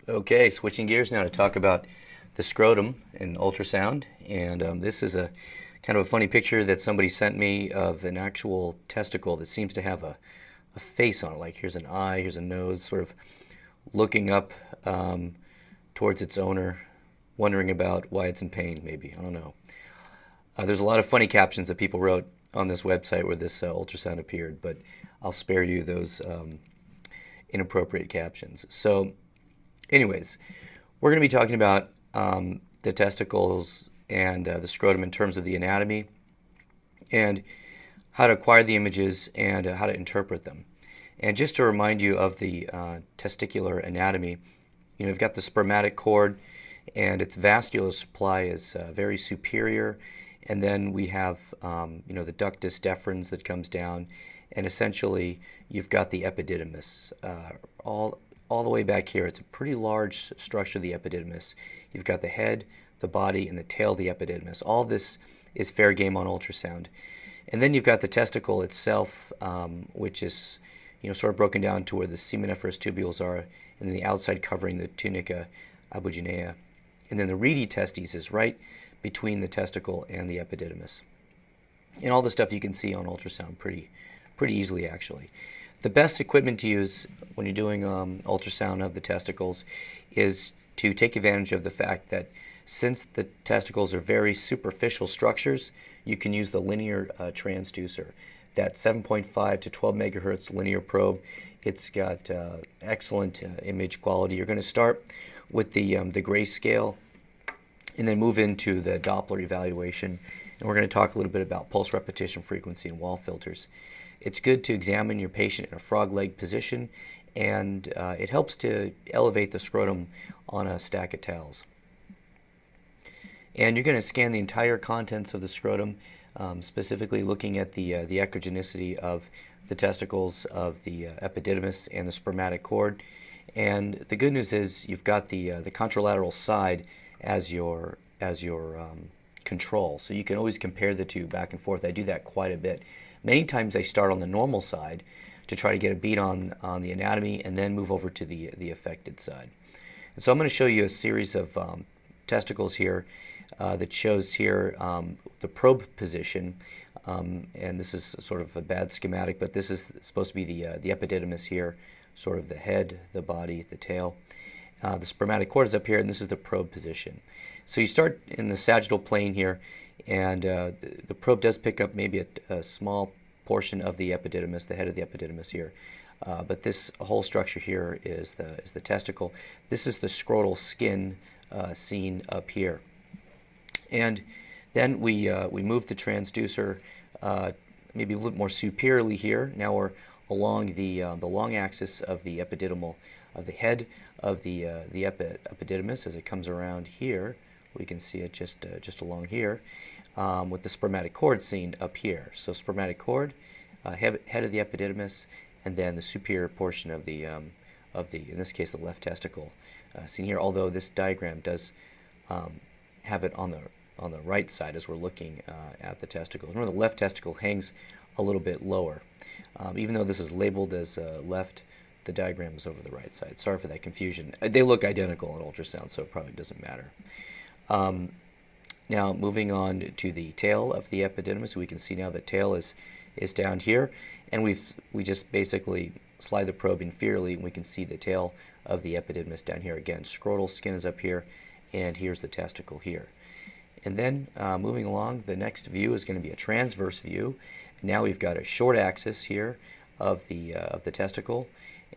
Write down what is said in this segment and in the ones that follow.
Okay, switching gears now to talk about the scrotum in ultrasound. And this is a kind of a funny picture that somebody sent me of an actual testicle that seems to have a face on it. Like here's an eye, here's a nose, sort of looking up towards its owner, wondering about why it's in pain, maybe. I don't know. There's a lot of funny captions that people wrote on this website where this ultrasound appeared, but I'll spare you those inappropriate captions. So, anyways, we're going to be talking about the testicles and the scrotum in terms of the anatomy and how to acquire the images and how to interpret them. And just to remind you of the testicular anatomy, you've got the spermatic cord, and its vascular supply is very superior. And then we have, the ductus deferens that comes down, and essentially you've got the epididymis all the way back here. It's a pretty large structure, the epididymis. You've got the head, the body, and the tail of the epididymis. All of this is fair game on ultrasound. And then you've got the testicle itself, which is sort of broken down to where the seminiferous tubules are, and then the outside covering the tunica abuginea. And then the reedy testes is right between the testicle and the epididymis. And all the stuff you can see on ultrasound pretty easily, actually. The best equipment to use when you're doing ultrasound of the testicles is to take advantage of the fact that since the testicles are very superficial structures, you can use the linear transducer. That 7.5 to 12 megahertz linear probe. It's got excellent image quality. You're going to start with the grayscale and then move into the Doppler evaluation. And we're going to talk a little bit about pulse repetition frequency and wall filters. It's good to examine your patient in a frog leg position, and it helps to elevate the scrotum on a stack of towels. And you're going to scan the entire contents of the scrotum, specifically looking at the echogenicity of the testicles, of the epididymis, and the spermatic cord. And the good news is you've got the contralateral side as your control, so you can always compare the two back and forth. I do that quite a bit. Many times I start on the normal side to try to get a beat on the anatomy and then move over to the affected side. And so I'm going to show you a series of testicles here that shows here the probe position, and this is sort of a bad schematic, but this is supposed to be the epididymis here, sort of the head, the body, the tail. The spermatic cord is up here, and this is the probe position. So you start in the sagittal plane here, and the probe does pick up maybe a small portion of the epididymis, the head of the epididymis here. But this whole structure here is the testicle. This is the scrotal skin seen up here. And then we move the transducer maybe a little more superiorly here. Now we're along the long axis of the epididymal, of the head of the epididymis as it comes around here. We can see it just along here, with the spermatic cord seen up here. So spermatic cord, head of the epididymis, and then the superior portion of the in this case the left testicle seen here. Although this diagram does have it on the right side as we're looking at the testicles. Remember, the left testicle hangs a little bit lower. Even though this is labeled as left, the diagram is over the right side. Sorry for that confusion. They look identical on ultrasound, so it probably doesn't matter. Now moving on to the tail of the epididymis, we can see now the tail is down here, and we just basically slide the probe inferiorly, and we can see the tail of the epididymis down here. Again, scrotal skin is up here, and here's the testicle here. And then moving along, the next view is going to be a transverse view. And now we've got a short axis here of the testicle,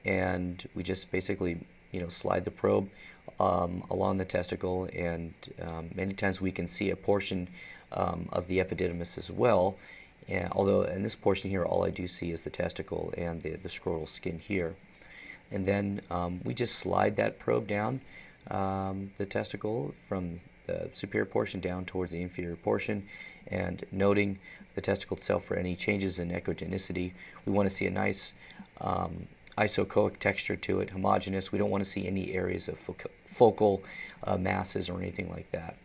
and we just basically slide the probe along the testicle, and many times we can see a portion of the epididymis as well. And although in this portion here, all I do see is the testicle and the scrotal skin here. And then we just slide that probe down the testicle from the superior portion down towards the inferior portion, and noting the testicle itself for any changes in echogenicity. We want to see a nice isoechoic texture to it, homogeneous. We don't want to see any areas of focal masses or anything like that.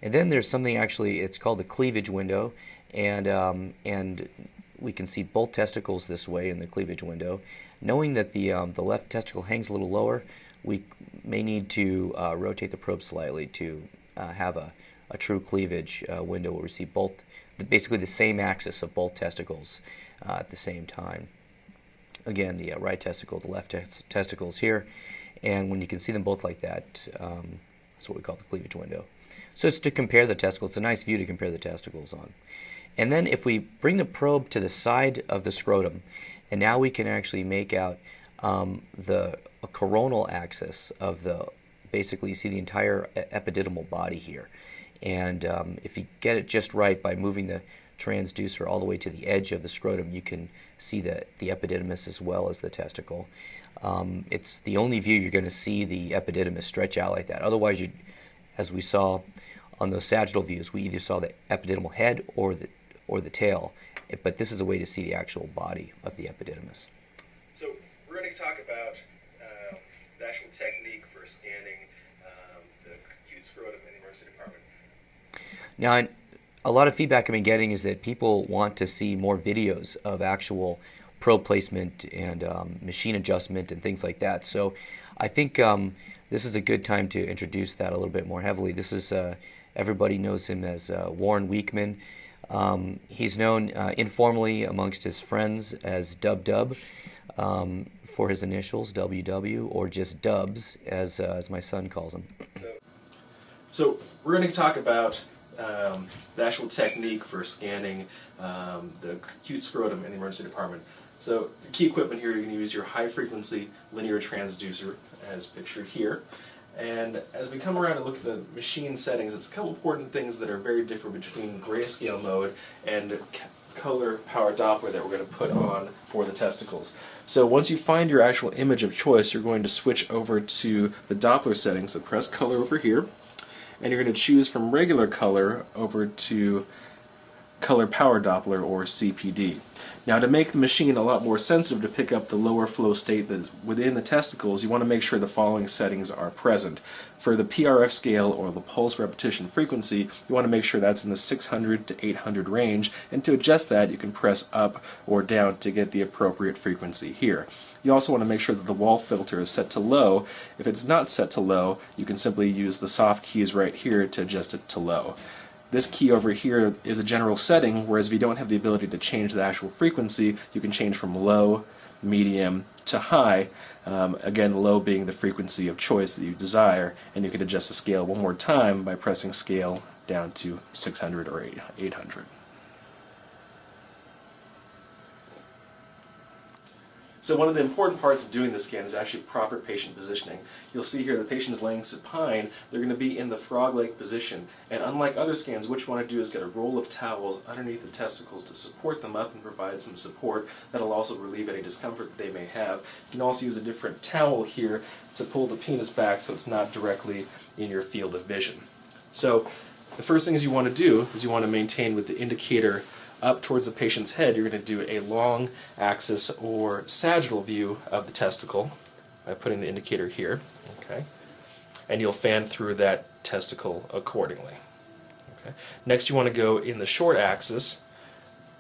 And then there's something, actually, it's called the cleavage window, and we can see both testicles this way in the cleavage window. Knowing that the left testicle hangs a little lower, we may need to rotate the probe slightly to have a true cleavage window where we see both, basically the same axis of both testicles at the same time. Again, the right testicle, the left testicles here, and when you can see them both like that, that's what we call the cleavage window. So it's to compare the testicles. It's a nice view to compare the testicles on. And then if we bring the probe to the side of the scrotum, and now we can actually make out the coronal axis of the, basically you see the entire epididymal body here. And if you get it just right by moving the transducer all the way to the edge of the scrotum, you can see the epididymis as well as the testicle. It's the only view you're going to see the epididymis stretch out like that. Otherwise, as we saw on those sagittal views, we either saw the epididymal head or the tail. But this is a way to see the actual body of the epididymis. So we're going to talk about the actual technique for scanning the acute scrotum in the emergency department. Now, a lot of feedback I've been getting is that people want to see more videos of actual probe placement and machine adjustment and things like that. So I think this is a good time to introduce that a little bit more heavily. This is, everybody knows him as Warren Weekman. He's known informally amongst his friends as Dub Dub for his initials, WW, or just Dubs, as my son calls him. So we're going to talk about the actual technique for scanning the acute scrotum in the emergency department. So the key equipment here, you're going to use your high-frequency linear transducer, as pictured here. And as we come around and look at the machine settings, it's a couple important things that are very different between grayscale mode and color power Doppler that we're going to put on for the testicles. So once you find your actual image of choice, you're going to switch over to the Doppler settings. So press color over here, and you're going to choose from regular color over to color power Doppler, or CPD. Now, to make the machine a lot more sensitive to pick up the lower flow state that's within the testicles, you want to make sure the following settings are present. For the PRF scale, or the pulse repetition frequency, you want to make sure that's in the 600 to 800 range, and to adjust that you can press up or down to get the appropriate frequency here. You also want to make sure that the wall filter is set to low. If it's not set to low, you can simply use the soft keys right here to adjust it to low. This key over here is a general setting, whereas if you don't have the ability to change the actual frequency, you can change from low, medium, to high. Again, low being the frequency of choice that you desire, and you can adjust the scale one more time by pressing scale down to 600 or 800. So one of the important parts of doing this scan is actually proper patient positioning. You'll see here the patient is laying supine. They're going to be in the frog-leg position. And unlike other scans, what you want to do is get a roll of towels underneath the testicles to support them up and provide some support. That'll also relieve any discomfort that they may have. You can also use a different towel here to pull the penis back so it's not directly in your field of vision. So the first things you want to do is you want to maintain with the indicator up towards the patient's head. You're going to do a long axis or sagittal view of the testicle by putting the indicator here. Okay, and you'll fan through that testicle accordingly. Okay. Next, you want to go in the short axis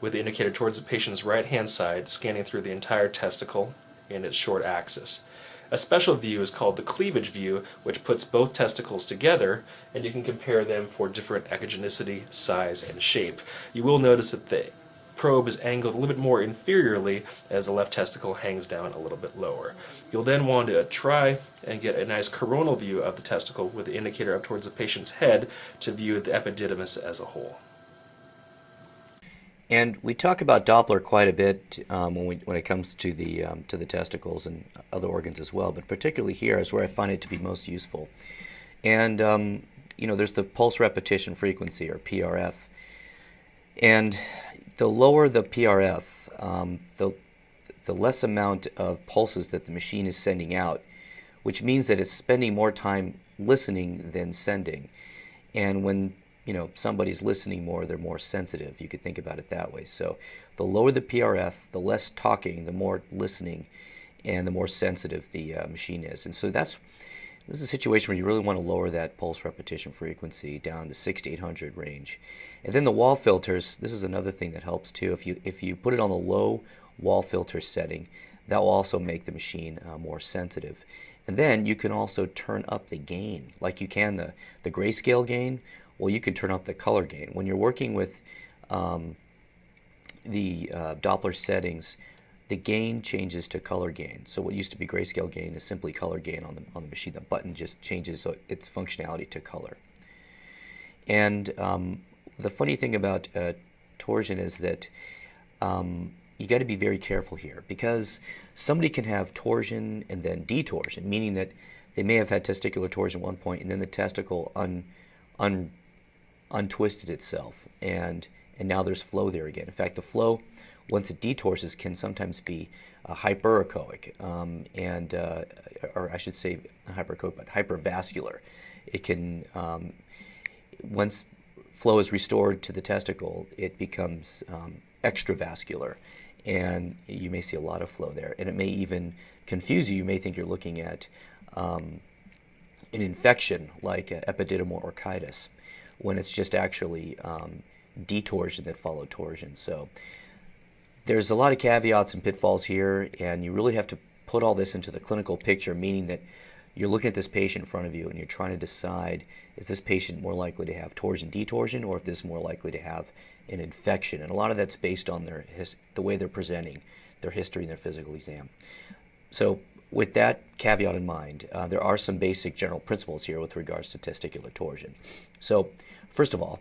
with the indicator towards the patient's right-hand side, scanning through the entire testicle in its short axis. A special view is called the cleavage view, which puts both testicles together, and you can compare them for different echogenicity, size, and shape. You will notice that the probe is angled a little bit more inferiorly as the left testicle hangs down a little bit lower. You'll then want to try and get a nice coronal view of the testicle with the indicator up towards the patient's head to view the epididymis as a whole. And we talk about Doppler quite a bit when it comes to the testicles and other organs as well, but particularly here is where I find it to be most useful. And you know, there's the pulse repetition frequency, or PRF, and the lower the PRF, the less amount of pulses that the machine is sending out, which means that it's spending more time listening than sending. And when somebody's listening more, they're more sensitive. You could think about it that way. So the lower the PRF, the less talking, the more listening, and the more sensitive the machine is. And so this is a situation where you really want to lower that pulse repetition frequency down to 600 to 800 range. And then the wall filters, this is another thing that helps too. If you put it on the low wall filter setting, that will also make the machine more sensitive. And then you can also turn up the gain, like you can the grayscale gain. Well, you can turn up the color gain. When you're working with the Doppler settings, the gain changes to color gain. So what used to be grayscale gain is simply color gain on the machine. The button just changes its functionality to color. And the funny thing about torsion is that you got to be very careful here, because somebody can have torsion and then detorsion, meaning that they may have had testicular torsion at one point and then the testicle untwisted itself, and now there's flow there again. In fact, the flow, once it detorses, can sometimes be hyperechoic, or I should say not hyperechoic, but hypervascular. It can, once flow is restored to the testicle, it becomes extravascular, and you may see a lot of flow there. And it may even confuse you. You may think you're looking at an infection like epididymal orchitis, when it's just actually detorsion that followed torsion. So there's a lot of caveats and pitfalls here, and you really have to put all this into the clinical picture, meaning that you're looking at this patient in front of you and you're trying to decide, is this patient more likely to have torsion detorsion, or if this is more likely to have an infection? And a lot of that's based on the way they're presenting, their history, and their physical exam. So with that caveat in mind, there are some basic general principles here with regards to testicular torsion. So first of all,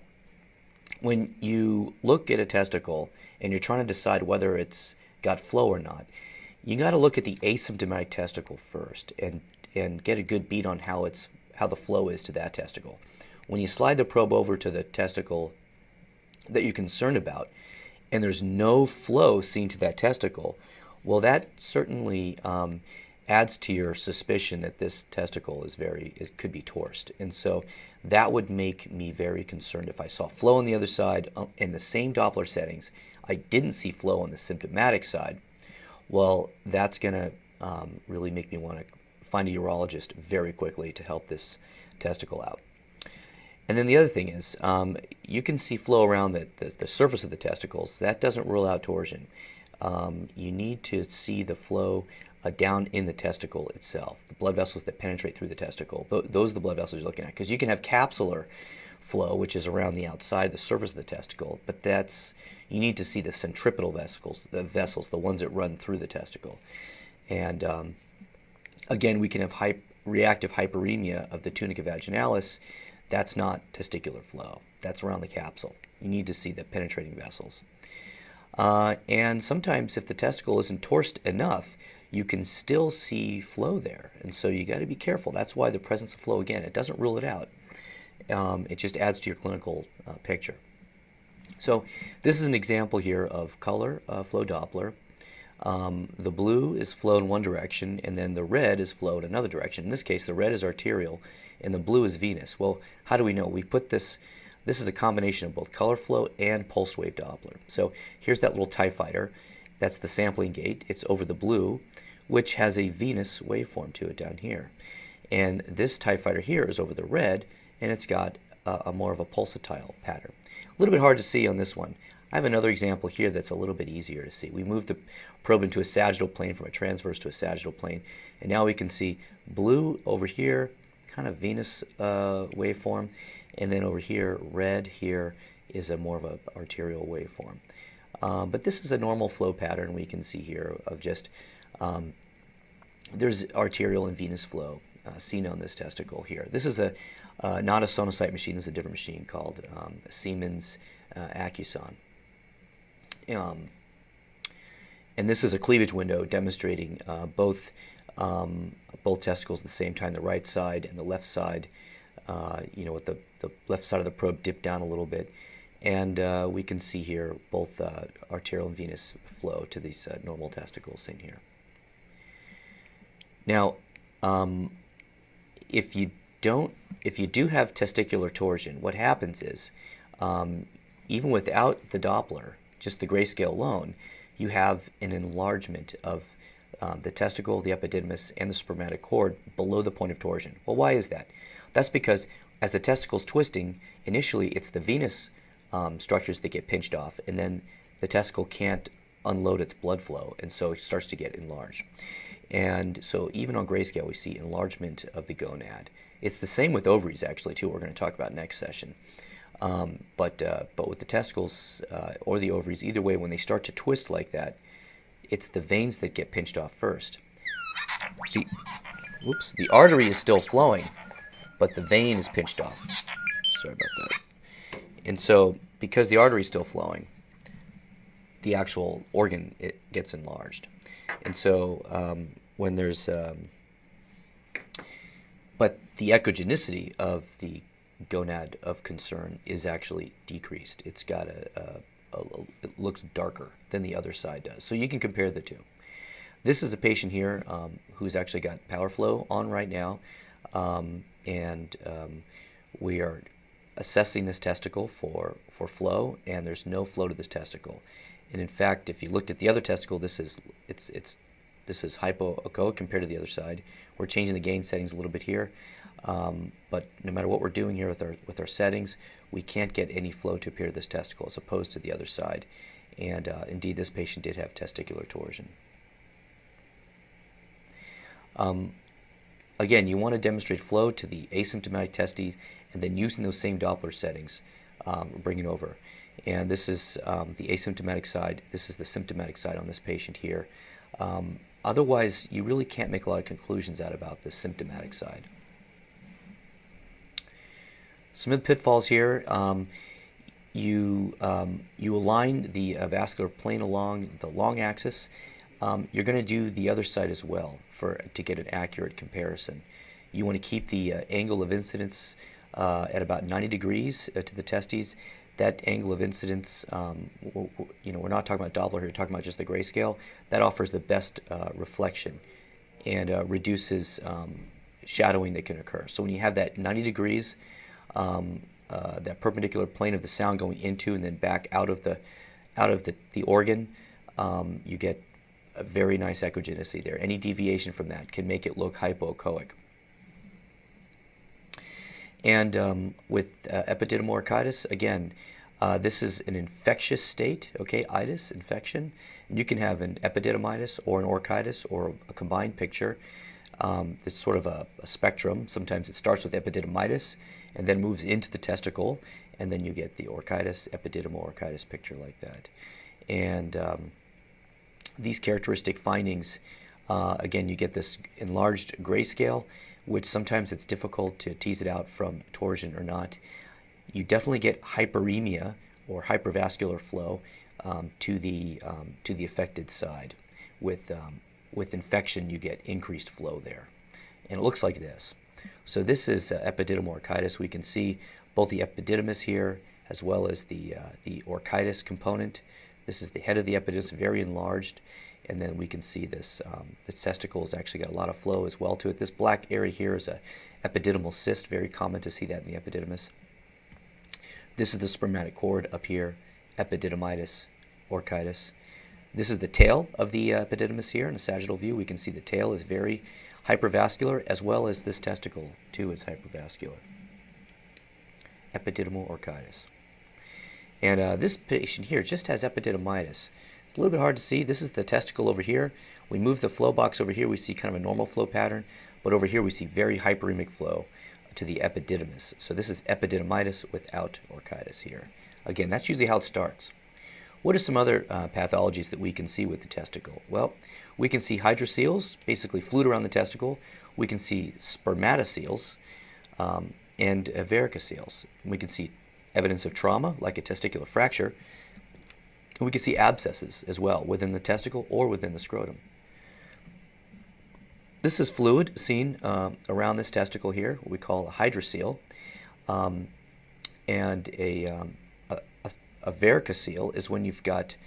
when you look at a testicle and you're trying to decide whether it's got flow or not, you got to look at the asymptomatic testicle first and get a good beat on how the flow is to that testicle. When you slide the probe over to the testicle that you're concerned about and there's no flow seen to that testicle, well, that certainly adds to your suspicion that this testicle it could be torsed. And so that would make me very concerned. If I saw flow on the other side in the same Doppler settings, I didn't see flow on the symptomatic side, well, that's going to really make me want to find a urologist very quickly to help this testicle out. And then the other thing is, you can see flow around the surface of the testicles. That doesn't rule out torsion. You need to see the flow down in the testicle itself, the blood vessels that penetrate through the testicle. Those are the blood vessels you're looking at, because you can have capsular flow, which is around the outside, the surface of the testicle, but you need to see the centripetal vessels, the ones that run through the testicle. And again, we can have reactive hyperemia of the tunica vaginalis. That's not testicular flow. That's around the capsule. You need to see the penetrating vessels. And sometimes if the testicle isn't torsed enough, you can still see flow there. And so you got to be careful. That's why the presence of flow, again, it doesn't rule it out. It just adds to your clinical picture. So this is an example here of color flow Doppler. The blue is flow in one direction, and then the red is flow in another direction. In this case, the red is arterial, and the blue is venous. Well, how do we know? We put this is a combination of both color flow and pulse wave Doppler. So here's that little TIE fighter. That's the sampling gate. It's over the blue, which has a venous waveform to it down here. And this TIE fighter here is over the red, and it's got a more of a pulsatile pattern. A little bit hard to see on this one. I have another example here that's a little bit easier to see. We moved the probe into a sagittal plane from a transverse to a sagittal plane, and now we can see blue over here, kind of venous waveform, and then over here, red here is a more of an arterial waveform. But this is a normal flow pattern we can see here of just, there's arterial and venous flow seen on this testicle here. This is not a sonocyte machine. This is a different machine called Siemens Acuson. And this is a cleavage window demonstrating both testicles at the same time, the right side and the left side, with the left side of the probe dipped down a little bit. And we can see here both arterial and venous flow to these normal testicles seen here. Now, if you do have testicular torsion, what happens is, even without the Doppler, just the grayscale alone, you have an enlargement of the testicle, the epididymis, and the spermatic cord below the point of torsion. Well, why is that? That's because as the testicle's twisting, initially it's the venous structures that get pinched off, and then the testicle can't unload its blood flow, and so it starts to get enlarged. And so even on grayscale, we see enlargement of the gonad. It's the same with ovaries, actually, too. We're going to talk about next session. But with the testicles or the ovaries, either way, when they start to twist like that, it's the veins that get pinched off first. The artery is still flowing, but the vein is pinched off. Sorry about that. And so, because the artery is still flowing, the actual organ, it gets enlarged. And so when there's, but the echogenicity of the gonad of concern is actually decreased. It's got it looks darker than the other side does. So you can compare the two. This is a patient here who's actually got power flow on right now, and we are assessing this testicle for flow, and there's no flow to this testicle. And in fact, if you looked at the other testicle, this is hypoechoic compared to the other side. We're changing the gain settings a little bit here, but no matter what we're doing here with our settings, we can't get any flow to appear to this testicle as opposed to the other side. And indeed, this patient did have testicular torsion. Again, you want to demonstrate flow to the asymptomatic testes, and then using those same Doppler settings, bring it over. And this is the asymptomatic side. This is the symptomatic side on this patient here. Otherwise, you really can't make a lot of conclusions out about the symptomatic side. Some of the pitfalls here, you align the vascular plane along the long axis. You're going to do the other side as well to get an accurate comparison. You want to keep the angle of incidence at about 90 degrees to the testes. That angle of incidence, we're not talking about Doppler here, we're talking about just the grayscale. That offers the best reflection and reduces shadowing that can occur. So when you have that 90 degrees, that perpendicular plane of the sound going into and then back out of the organ, you get a very nice echogenicity there. Any deviation from that can make it look hypoechoic. And with epididymal orchitis, again, this is an infectious state, okay, itis, infection. You can have an epididymitis or an orchitis or a combined picture. It's sort of a spectrum. Sometimes it starts with epididymitis and then moves into the testicle, and then you get the orchitis, epididymal orchitis picture like that. And these characteristic findings, again, you get this enlarged grayscale, which sometimes it's difficult to tease it out from torsion or not. You definitely get hyperemia or hypervascular flow to the affected side. With infection, you get increased flow there, and it looks like this. So this is epididymal orchitis. We can see both the epididymis here as well as the orchitis component. This is the head of the epididymis, very enlarged. And then we can see this, the testicles actually got a lot of flow as well to it. This black area here is a epididymal cyst, very common to see that in the epididymis. This is the spermatic cord up here, epididymitis, orchitis. This is the tail of the epididymis here in a sagittal view. We can see the tail is very hypervascular, as well as this testicle too is hypervascular. Epididymal orchitis. And this patient here just has epididymitis. It's a little bit hard to see. This is the testicle over here. We move the flow box over here. We see kind of a normal flow pattern. But over here we see very hyperemic flow to the epididymis. So this is epididymitis without orchitis here. Again, that's usually how it starts. What are some other pathologies that we can see with the testicle? Well, we can see hydroceles, basically fluid around the testicle. We can see spermatoceles and varicoceles. We can see evidence of trauma, like a testicular fracture. And we can see abscesses as well within the testicle or within the scrotum. This is fluid seen around this testicle here, what we call a hydrocele. And a varicocele is when you've got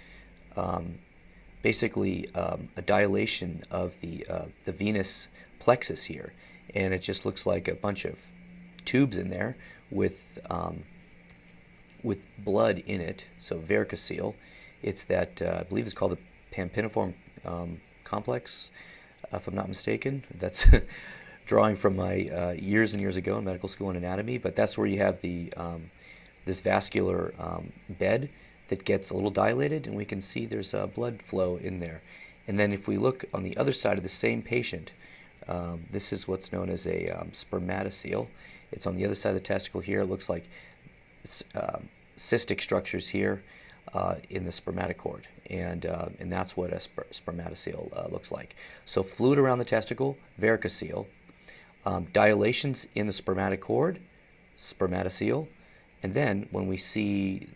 basically a dilation of the venous plexus here. And it just looks like a bunch of tubes in there with blood in it, so varicocele. It's that, I believe it's called the pampiniform complex, if I'm not mistaken. That's drawing from my years and years ago in medical school in anatomy, but that's where you have the this vascular bed that gets a little dilated, and we can see there's blood flow in there. And then if we look on the other side of the same patient, this is what's known as a spermatocele. It's on the other side of the testicle here. It looks like cystic structures here in the spermatocord, and that's what a spermatocele looks like. So fluid around the testicle, varicocele, dilations in the spermatocord, spermatocele, and then when we see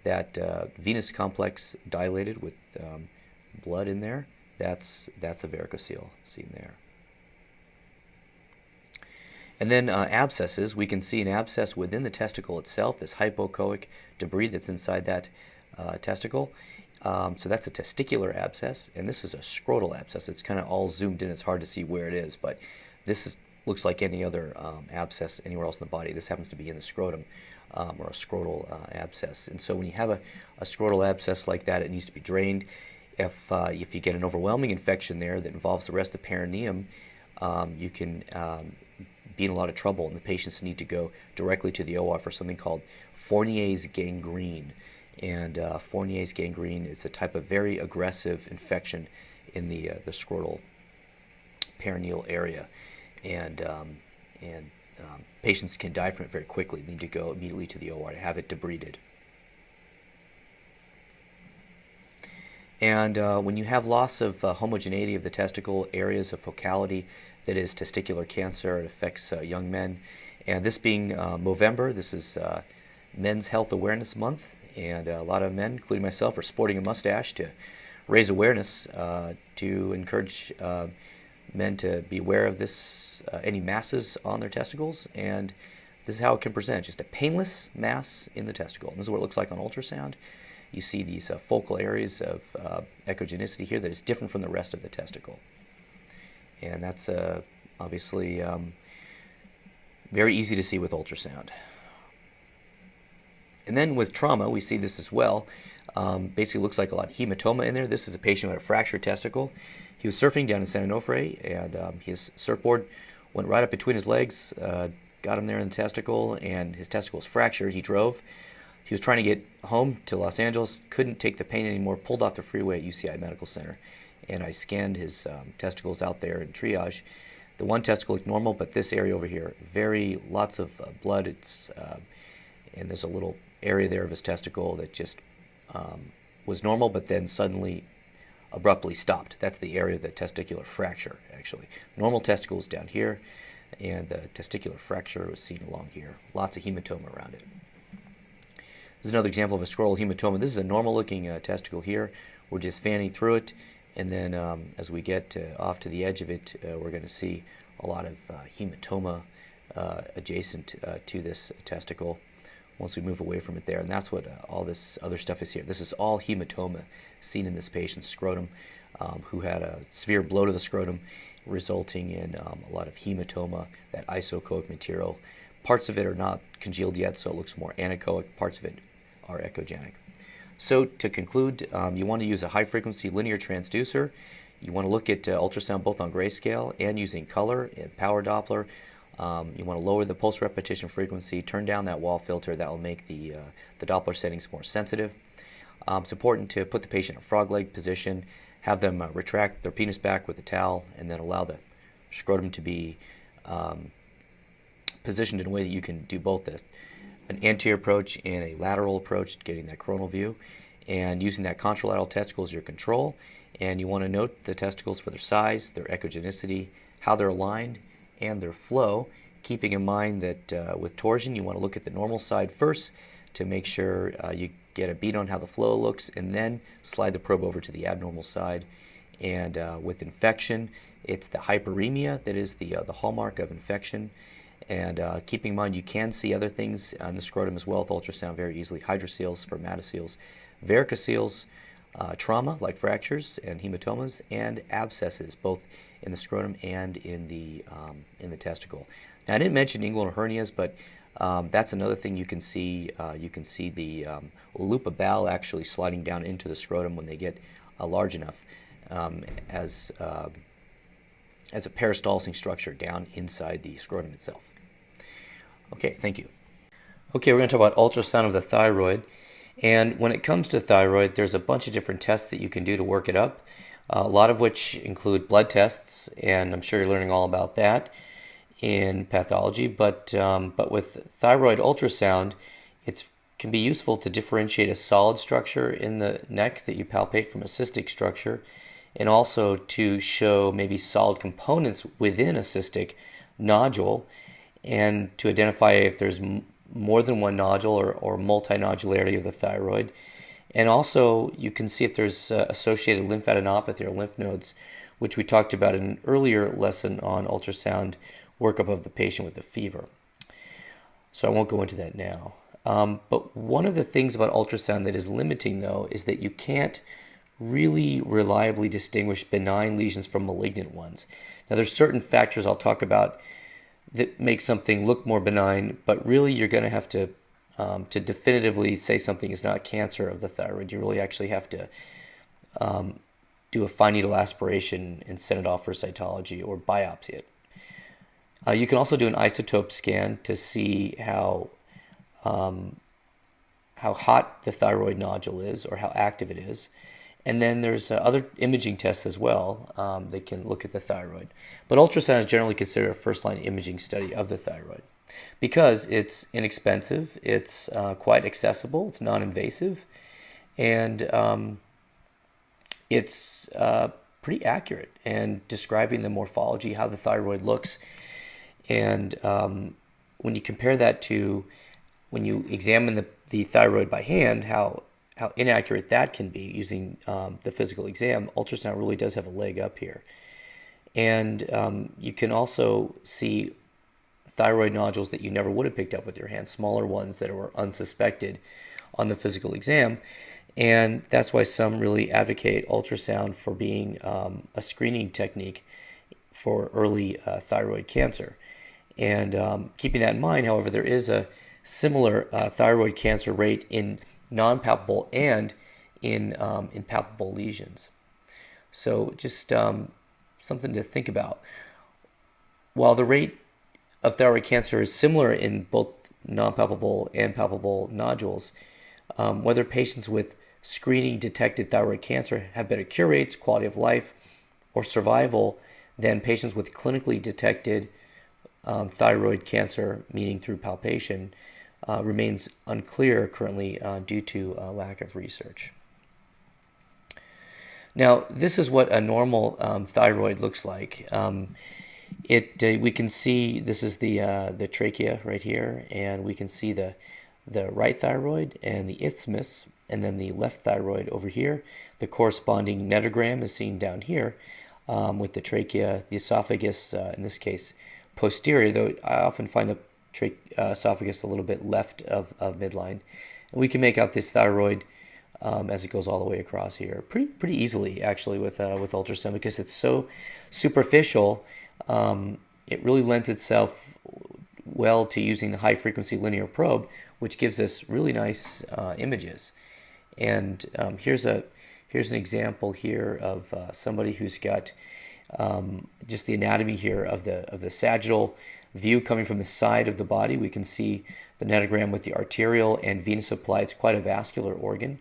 that venous complex dilated with blood in there, that's a varicocele seen there. And then abscesses, we can see an abscess within the testicle itself, this hypoechoic debris that's inside that testicle. So that's a testicular abscess, and this is a scrotal abscess. It's kind of all zoomed in. It's hard to see where it is, but this looks like any other abscess anywhere else in the body. This happens to be in the scrotum, or a scrotal abscess. And so when you have a scrotal abscess like that, it needs to be drained. If you get an overwhelming infection there that involves the rest of the perineum, you can be in a lot of trouble, and the patients need to go directly to the OR for something called Fournier's gangrene. And Fournier's gangrene is a type of very aggressive infection in the scrotal perineal area, and patients can die from it very quickly. Need to go immediately to the OR to have it debrided. And when you have loss of homogeneity of the testicle, areas of focality, that is testicular cancer, it affects young men. And this being Movember, this is Men's Health Awareness Month, and a lot of men, including myself, are sporting a mustache to raise awareness, to encourage men to be aware of this, any masses on their testicles, and this is how it can present, just a painless mass in the testicle. And this is what it looks like on ultrasound. You see these focal areas of echogenicity here that is different from the rest of the testicle. And that's obviously very easy to see with ultrasound. And then with trauma, we see this as well. Basically looks like a lot of hematoma in there. This is a patient who had a fractured testicle. He was surfing down in San Onofre, and his surfboard went right up between his legs, got him there in the testicle, and his testicle was fractured. He drove. He was trying to get home to Los Angeles, couldn't take the pain anymore, pulled off the freeway at UCI Medical Center. And I scanned his testicles out there in triage. The one testicle looked normal, but this area over here, lots of blood. And there's a little area there of his testicle that just was normal, but then suddenly, abruptly stopped. That's the area of the testicular fracture, actually. Normal testicles down here, and the testicular fracture was seen along here. Lots of hematoma around it. This is another example of a scrotal hematoma. This is a normal-looking testicle here. We're just fanning through it, and then as we get off to the edge of it, we're going to see a lot of hematoma adjacent to this testicle once we move away from it there. And that's what all this other stuff is here. This is all hematoma seen in this patient's scrotum, who had a severe blow to the scrotum, resulting in a lot of hematoma, that isoechoic material. Parts of it are not congealed yet, so it looks more anechoic. Parts of it are echogenic. So to conclude, you want to use a high-frequency linear transducer. You want to look at ultrasound both on grayscale and using color and power Doppler. You want to lower the pulse repetition frequency, turn down that wall filter. That will make the Doppler settings more sensitive. It's important to put the patient in a frog leg position, have them retract their penis back with a towel, and then allow the scrotum to be positioned in a way that you can do both an anterior approach and a lateral approach, getting that coronal view, and using that contralateral testicle as your control. And you want to note the testicles for their size, their echogenicity, how they're aligned, and their flow, keeping in mind that with torsion you want to look at the normal side first to make sure you get a beat on how the flow looks, and then slide the probe over to the abnormal side. And with infection, it's the hyperemia that is the hallmark of infection. And keeping in mind you can see other things on the scrotum as well with ultrasound very easily: hydroceles, spermatoceles, varicoceles, trauma like fractures and hematomas, and abscesses both in the scrotum and in the testicle. Now I didn't mention inguinal hernias, but that's another thing you can see. You can see the loop of bowel actually sliding down into the scrotum when they get large enough, as a peristalsing structure down inside the scrotum itself. Okay, thank you. Okay, we're going to talk about ultrasound of the thyroid. And when it comes to thyroid, there's a bunch of different tests that you can do to work it up. a lot of which include blood tests, and I'm sure you're learning all about that in pathology. But with thyroid ultrasound, it can be useful to differentiate a solid structure in the neck that you palpate from a cystic structure, and also to show maybe solid components within a cystic nodule, and to identify if there's more than one nodule or multinodularity of the thyroid. And also you can see if there's associated lymphadenopathy or lymph nodes, which we talked about in an earlier lesson on ultrasound workup of the patient with the fever. So I won't go into that now. But one of the things about ultrasound that is limiting, though, is that you can't really reliably distinguish benign lesions from malignant ones. Now, there's certain factors I'll talk about that make something look more benign, but really you're going to have to definitively say something is not cancer of the thyroid. You really actually have to do a fine needle aspiration and send it off for cytology or biopsy it. You can also do an isotope scan to see how hot the thyroid nodule is or how active it is. And then there's other imaging tests as well that can look at the thyroid. But ultrasound is generally considered a first-line imaging study of the thyroid because it's inexpensive, it's quite accessible, it's non-invasive, and it's pretty accurate in describing the morphology, how the thyroid looks. And when you compare that to when you examine the thyroid by hand, how inaccurate that can be using the physical exam, ultrasound really does have a leg up here. And you can also see thyroid nodules that you never would have picked up with your hand, smaller ones that were unsuspected on the physical exam. And that's why some really advocate ultrasound for being a screening technique for early thyroid cancer. And keeping that in mind, however, there is a similar thyroid cancer rate in non-palpable and in palpable lesions. So just something to think about. While the rate of thyroid cancer is similar in both non-palpable and palpable nodules, whether patients with screening detected thyroid cancer have better cure rates, quality of life, or survival than patients with clinically detected thyroid cancer, meaning through palpation, remains unclear currently due to lack of research. Now, this is what a normal thyroid looks like. We can see this is the trachea right here, and we can see the right thyroid and the isthmus, and then the left thyroid over here. The corresponding netogram is seen down here with the trachea, the esophagus, in this case posterior, though I often find the esophagus a little bit left of midline. And we can make out this thyroid as it goes all the way across here pretty easily, actually, with ultrasound, because it's so superficial. It really lends itself well to using the high frequency linear probe, which gives us really nice images. And here's an example here of somebody who's got just the anatomy here of the sagittal view coming from the side of the body. We can see the netogram with the arterial and venous supply. It's quite a vascular organ.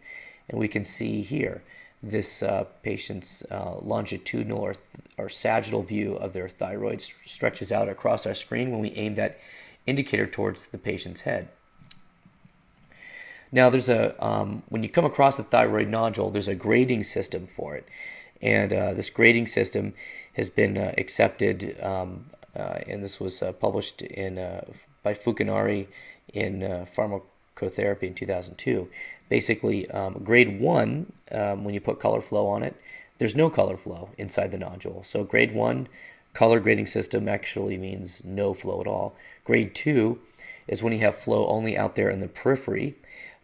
And we can see here this patient's longitudinal or sagittal view of their thyroid stretches out across our screen when we aim that indicator towards the patient's head. Now, there's when you come across a thyroid nodule, there's a grading system for it. And this grading system has been accepted, and this was published by Fukunari in Pharmacotherapy in 2002. Basically, grade 1, when you put color flow on it, there's no color flow inside the nodule. So grade 1 color grading system actually means no flow at all. Grade 2 is when you have flow only out there in the periphery.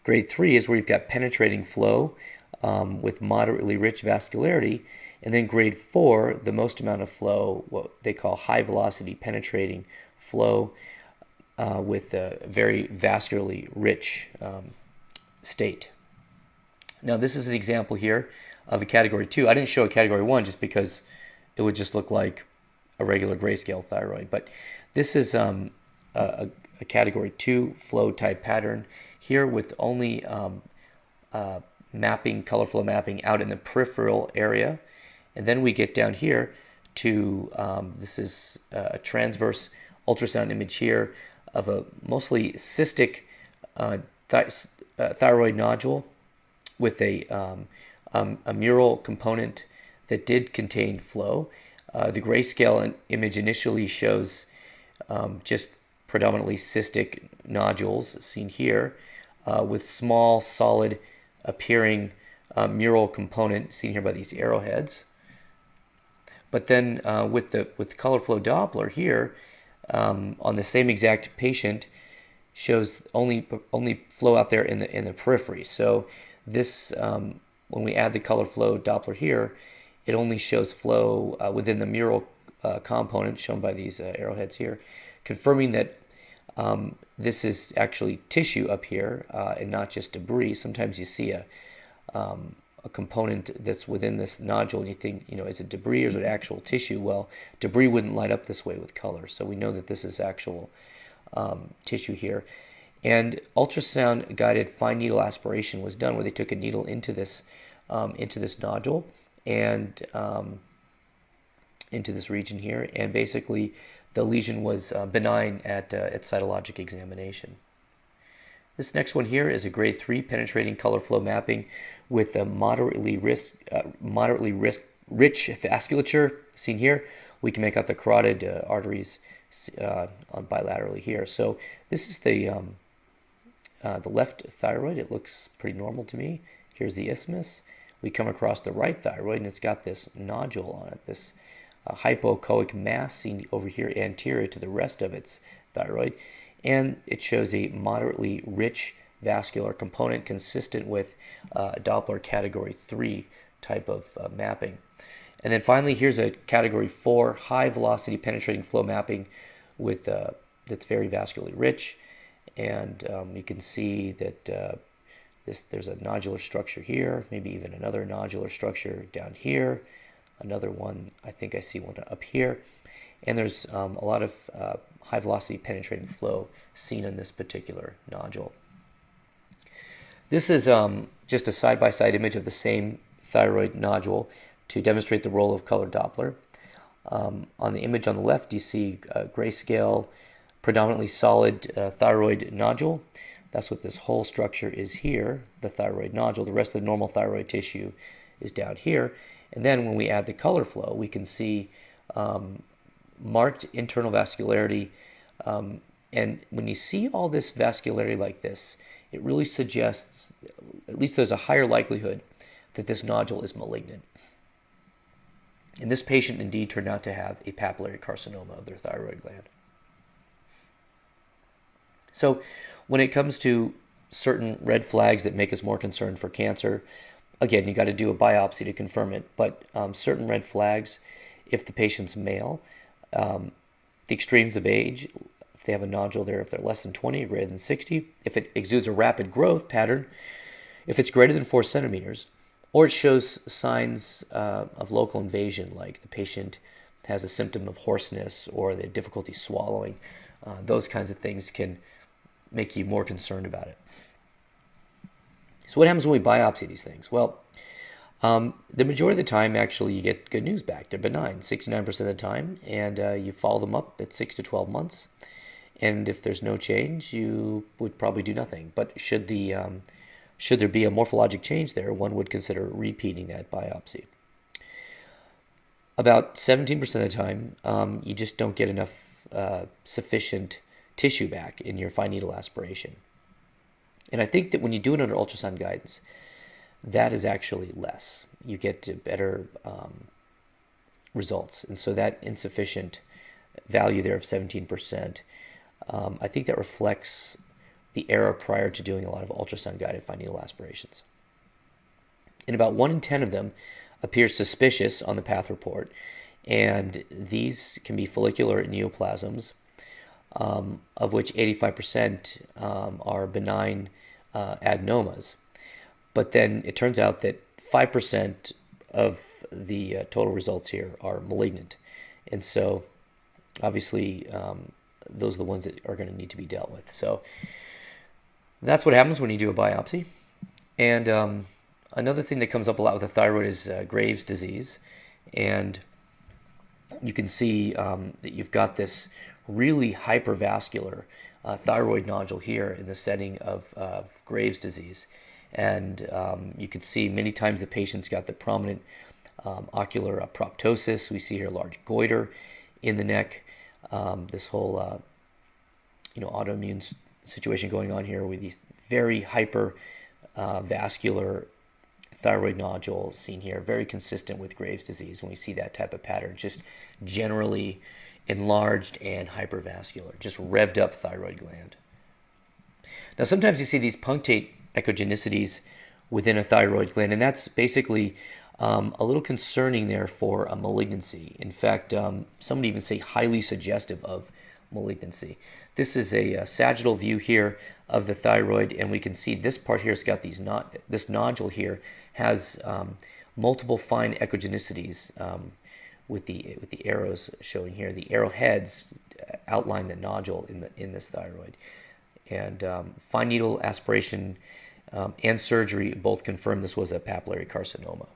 Grade 3 is where you've got penetrating flow with moderately rich vascularity. And then grade 4, the most amount of flow, what they call high velocity penetrating flow with a very vascularly rich state. Now, this is an example here of a category 2. I didn't show a category 1 just because it would just look like a regular grayscale thyroid. But this is a category 2 flow type pattern here with only mapping, color flow mapping out in the peripheral area. And then we get down here to, this is a transverse ultrasound image here of a mostly cystic thyroid nodule with a mural component that did contain flow. The grayscale image initially shows just predominantly cystic nodules seen here with small solid appearing mural component seen here by these arrowheads. But then with color flow Doppler here on the same exact patient shows only flow out there in the periphery. So this when we add the color flow Doppler here, it only shows flow within the mural component shown by these arrowheads here, confirming that this is actually tissue up here and not just debris. Sometimes you see a component that's within this nodule and you think, is it debris or is it actual tissue? Well, debris wouldn't light up this way with color, so we know that this is actual tissue here. And ultrasound guided fine needle aspiration was done where they took a needle into this nodule and into this region here, and basically the lesion was benign at cytologic examination. This next one here is a grade 3 penetrating color flow mapping with a moderately rich vasculature seen here. We can make out the carotid arteries bilaterally here. So this is the left thyroid. It looks pretty normal to me. Here's the isthmus. We come across the right thyroid, and it's got this nodule on it, this hypoechoic mass seen over here anterior to the rest of its thyroid. And it shows a moderately rich vascular component consistent with Doppler category 3 type of mapping. And then finally, here's a category 4 high velocity penetrating flow mapping with that's very vascularly rich. And you can see that there's a nodular structure here, maybe even another nodular structure down here, another one, I think I see one up here. And there's a lot of high velocity penetrating flow seen in this particular nodule. This is just a side-by-side image of the same thyroid nodule to demonstrate the role of color Doppler. On the image on the left, you see a grayscale, predominantly solid thyroid nodule. That's what this whole structure is here, the thyroid nodule. The rest of the normal thyroid tissue is down here. And then when we add the color flow, we can see marked internal vascularity. And when you see all this vascularity like this, it really suggests, at least there's a higher likelihood that this nodule is malignant. And this patient indeed turned out to have a papillary carcinoma of their thyroid gland. So when it comes to certain red flags that make us more concerned for cancer, again, you got to do a biopsy to confirm it, but certain red flags, if the patient's male, the extremes of age, if they have a nodule there, if they're less than 20 or greater than 60, if it exudes a rapid growth pattern, if it's greater than 4 centimeters, or it shows signs of local invasion, like the patient has a symptom of hoarseness or the difficulty swallowing, those kinds of things can make you more concerned about it. So what happens when we biopsy these things? Well, the majority of the time, actually, you get good news back. They're benign, 69% of the time, and you follow them up at 6 to 12 months. And if there's no change, you would probably do nothing. But should there be a morphologic change there, one would consider repeating that biopsy. About 17% of the time, you just don't get enough sufficient tissue back in your fine needle aspiration. And I think that when you do it under ultrasound guidance, that is actually less. You get better results. And so that insufficient value there of 17%, I think that reflects the era prior to doing a lot of ultrasound guided fine needle aspirations. And about 1 in 10 of them appear suspicious on the path report. And these can be follicular neoplasms, of which 85% are benign adenomas. But then it turns out that 5% of the total results here are malignant. And so obviously those are the ones that are going to need to be dealt with. So that's what happens when you do a biopsy. And another thing that comes up a lot with the thyroid is Graves' disease. And you can see that you've got this really hypervascular thyroid nodule here in the setting of Graves' disease. And you can see many times the patient's got the prominent ocular proptosis. We see here large goiter in the neck. This whole autoimmune situation going on here with these very hyper vascular thyroid nodule seen here, very consistent with Graves' disease when we see that type of pattern, just generally enlarged and hypervascular, just revved up thyroid gland. Now sometimes you see these punctate echogenicities within a thyroid gland, and that's basically a little concerning there for a malignancy. In fact, some would even say highly suggestive of malignancy. This is a sagittal view here of the thyroid, and we can see this part here has got these this nodule here has multiple fine echogenicities with the arrows showing here. The arrowheads outline the nodule in this thyroid, and fine needle aspiration and surgery both confirmed this was a papillary carcinoma.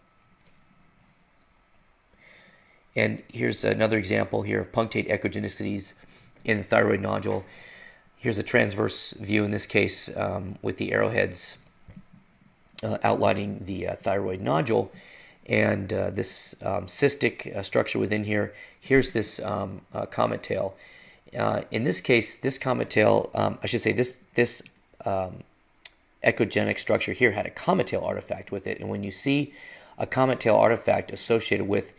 And here's another example here of punctate echogenicities in the thyroid nodule. Here's a transverse view in this case with the arrowheads outlining the thyroid nodule, and this cystic structure within here. Here's this comet tail. In this case, this comet tail, I should say this echogenic structure here had a comet tail artifact with it, and when you see a comet tail artifact associated with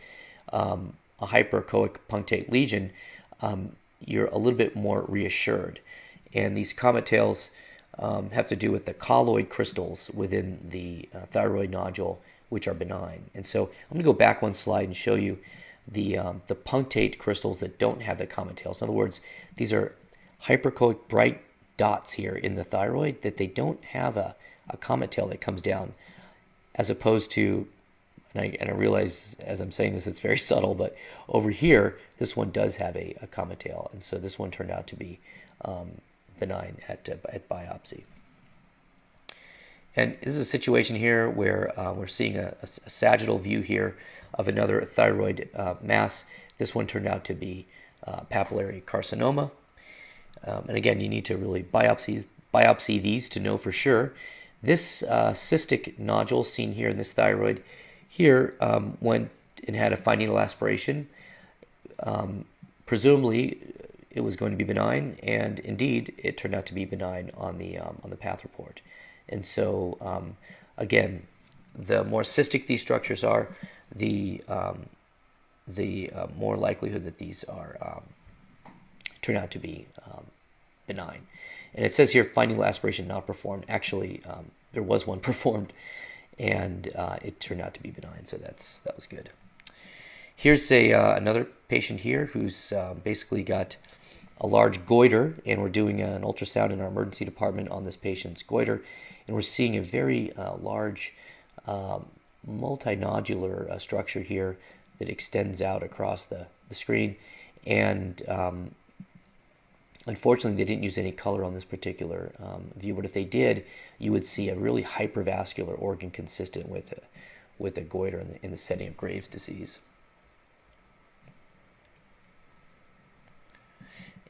a hyperechoic punctate lesion, you're a little bit more reassured. And these comet tails have to do with the colloid crystals within the thyroid nodule, which are benign. And so I'm going to go back one slide and show you the punctate crystals that don't have the comet tails. In other words, these are hyperechoic bright dots here in the thyroid that they don't have a comet tail that comes down, as opposed to, and I realize as I'm saying this, it's very subtle, but over here, this one does have a comet tail. And so this one turned out to be benign at biopsy. And this is a situation here where we're seeing a sagittal view here of another thyroid mass. This one turned out to be papillary carcinoma. And again, you need to really biopsy these to know for sure. This cystic nodule seen here in this thyroid here went and had a fine needle aspiration. Presumably, it was going to be benign, and indeed, it turned out to be benign on the path report. And so, again, the more cystic these structures are, the more likelihood that these are turn out to be benign. And it says here, fine needle aspiration not performed. Actually, there was one performed, and it turned out to be benign. So that was good. Here's another patient here who's basically got a large goiter, and we're doing an ultrasound in our emergency department on this patient's goiter, and we're seeing a very large multinodular structure here that extends out across the screen, and unfortunately they didn't use any color on this particular view, but if they did, you would see a really hypervascular organ consistent with a goiter in the setting of Graves' disease.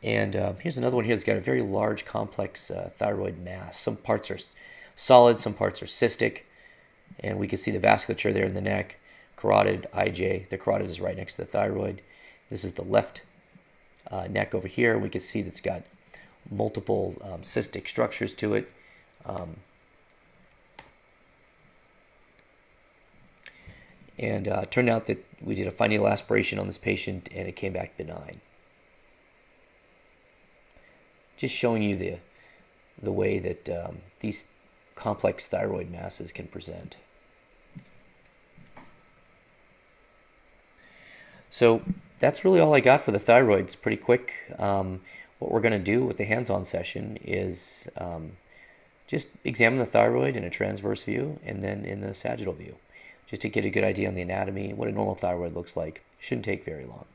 And here's another one here that's got a very large, complex thyroid mass. Some parts are solid, some parts are cystic, and we can see the vasculature there in the neck, carotid, IJ. The carotid is right next to the thyroid. This is the left neck over here. We can see that's got multiple cystic structures to it. And it turned out that we did a fine needle aspiration on this patient, and it came back benign. Just showing you the way that these complex thyroid masses can present. So that's really all I got for the thyroid. It's pretty quick. What we're going to do with the hands-on session is just examine the thyroid in a transverse view and then in the sagittal view, just to get a good idea on the anatomy, what a normal thyroid looks like. Shouldn't take very long.